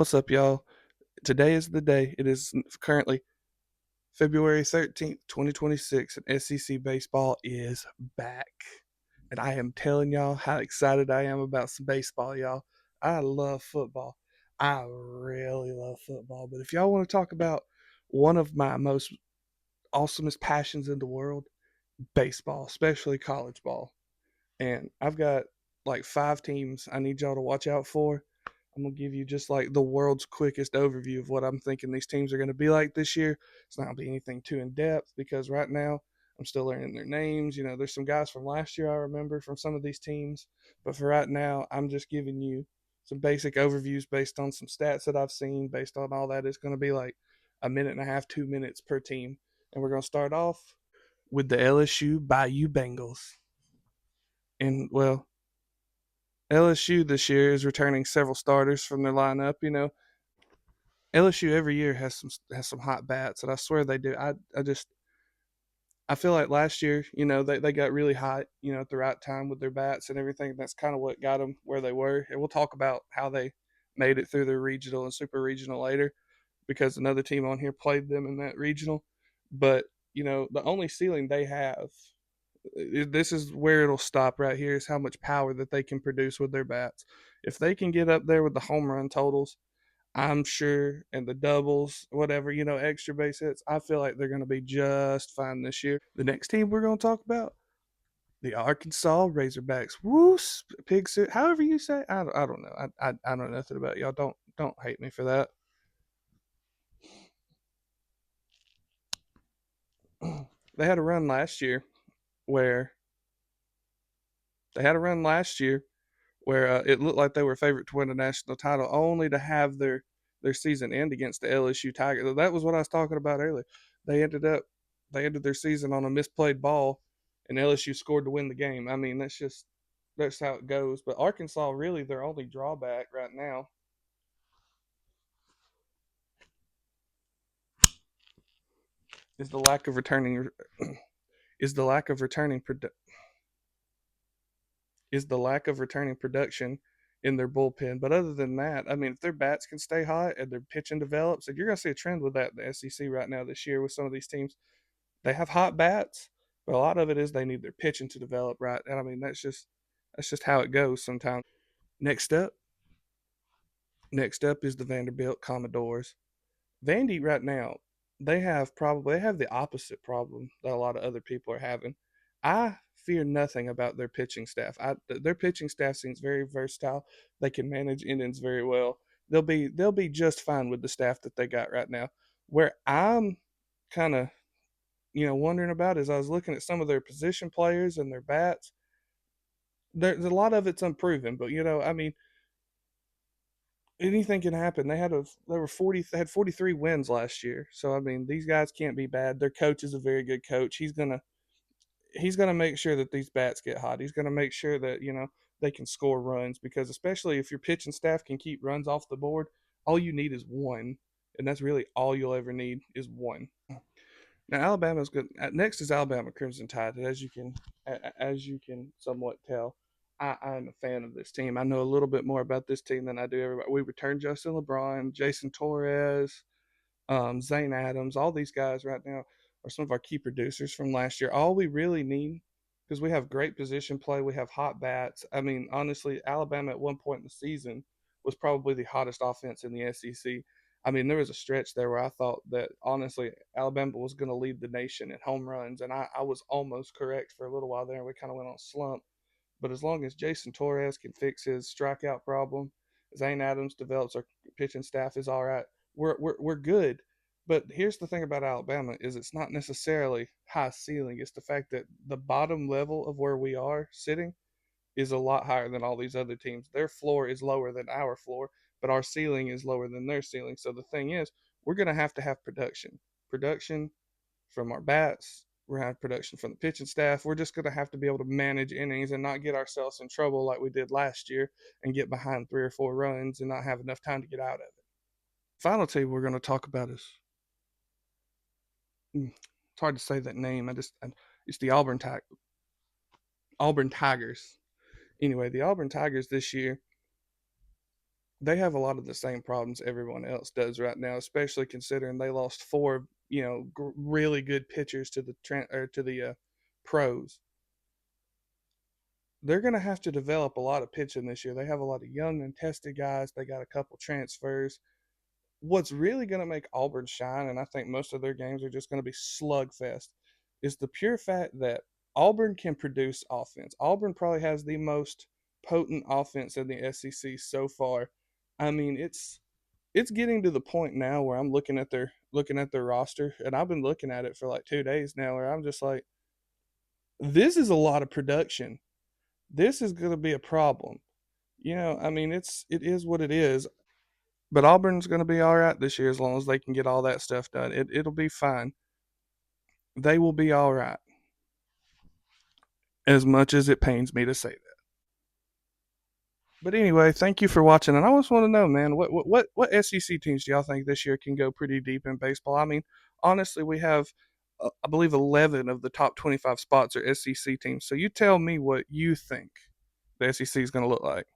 What's up, y'all? Today is the day. It is currently February 13th, 2026, and SEC baseball is back. And I am telling y'all how excited I am about some baseball, y'all. I love football. I really love football. But if y'all want to talk about one of my most awesomest passions in the world, baseball, especially college ball. And I've got like five teams I need y'all to watch out for. I'm gonna give you just like the world's quickest overview of what I'm thinking these teams are gonna be like this year. It's not gonna be anything too in depth because right now I'm still learning their names. There's some guys from last year I remember from some of these teams, but for right now, I'm just giving you some basic overviews based on some stats that I've seen. Based on all that, it's gonna be like a minute and a half, 2 minutes per team, and we're gonna start off with the LSU Bayou Bengals. And well, LSU this year is returning several starters from their lineup. LSU every year has some hot bats, and I swear they do. I feel like last year, they got really hot, at the right time with their bats and everything. That's kind of what got them where they were. And we'll talk about how they made it through their regional and super regional later, because another team on here played them in that regional. But the only ceiling they have, this is where it'll stop right here, is how much power that they can produce with their bats. If they can get up there with the home run totals, I'm sure, and the doubles, whatever, extra base hits, I feel like they're going to be just fine this year. The next team we're going to talk about, the Arkansas Razorbacks. Woo, pig suit, however you say. I don't know. I know nothing about y'all. Don't hate me for that. They had a run last year where they had a run last year where it looked like they were favorite to win the national title, only to have their season end against the LSU Tigers. That was what I was talking about earlier. They ended up they ended their season on a misplayed ball, and LSU scored to win the game. I mean, that's how it goes. But Arkansas, really, their only drawback right now is the lack of returning is the lack of returning is the lack of returning production in their bullpen. But other than that, I mean, if their bats can stay hot and their pitching develops, and you're going to see a trend with that in the SEC right now this year with some of these teams, they have hot bats, but a lot of it is they need their pitching to develop right. And I mean, that's just how it goes sometimes. Next up, next up is the Vanderbilt Commodores. Vandy right now, they have the opposite problem that a lot of other people are having. I fear nothing about their pitching staff. Their pitching staff seems very versatile. They can manage innings very well. They'll be just fine with the staff that they got right now. Where I'm kind of wondering about is I was looking at some of their position players and their bats. There's a lot of it's unproven, but I mean, anything can happen. They had 43 wins last year. So I mean, these guys can't be bad. Their coach is a very good coach. He's gonna make sure that these bats get hot. He's gonna make sure that they can score runs, because especially if your pitching staff can keep runs off the board, all you need is one, and that's really all you'll ever need is one. Now Alabama's good. Next is Alabama Crimson Tide. As you can somewhat tell, I'm a fan of this team. I know a little bit more about this team than I do everybody. We returned Justin LeBron, Jason Torres, Zane Adams. All these guys right now are some of our key producers from last year. All we really need, because we have great position play, we have hot bats. I mean, honestly, Alabama at one point in the season was probably the hottest offense in the SEC. I mean, there was a stretch there where I thought that honestly Alabama was going to lead the nation in home runs, and I was almost correct for a little while there. And we kind of went on a slump. But as long as Jason Torres can fix his strikeout problem, Zane Adams develops, our pitching staff is all right. We're good. But here's the thing about Alabama is it's not necessarily high ceiling. It's the fact that the bottom level of where we are sitting is a lot higher than all these other teams. Their floor is lower than our floor, but our ceiling is lower than their ceiling. So the thing is, we're going to have production. Production from our bats. We're going to have production from the pitching staff. We're just going to have to be able to manage innings and not get ourselves in trouble like we did last year and get behind 3 or 4 runs and not have enough time to get out of it. Final team we're going to talk about is it's hard to say that name. It's the Auburn Tigers. Anyway, the Auburn Tigers this year, they have a lot of the same problems everyone else does right now, especially considering they lost four, really good pitchers to the pros. They're going to have to develop a lot of pitching this year. They have a lot of young and tested guys. They got a couple transfers. What's really going to make Auburn shine, and I think most of their games are just going to be slugfest, is the pure fact that Auburn can produce offense. Auburn probably has the most potent offense in the SEC so far. I mean, it's getting to the point now where I'm looking at their roster, and I've been looking at it for like 2 days now, where I'm just like, this is a lot of production. This is going to be a problem. I mean, it is what it is. But Auburn's going to be all right this year as long as they can get all that stuff done. It'll be fine. They will be all right. As much as it pains me to say that. But anyway, thank you for watching. And I just want to know, man, what SEC teams do y'all think this year can go pretty deep in baseball? I mean, honestly, we have, I believe, 11 of the top 25 spots are SEC teams. So you tell me what you think the SEC is going to look like.